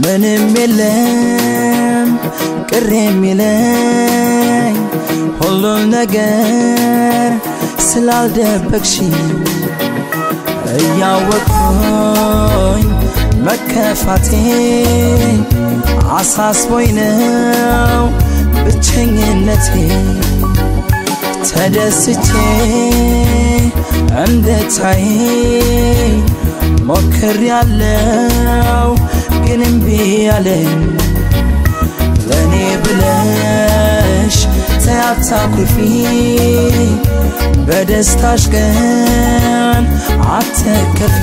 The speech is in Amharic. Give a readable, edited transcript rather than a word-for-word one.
ምንም የለም ቅር የሚለኝ ሁሉን ነገር ስላልደበቅሽ እያወቅኩኝ መከፋቴ አሳስቦኝ ነው ብቸኝነቴ ተደስቼ እንደታይ ሞክሬያለሁ ግን እምቢ አለኝ ለኔ ብለሽ ተያታኩፊ በደስታሽ ቀን አትከፊ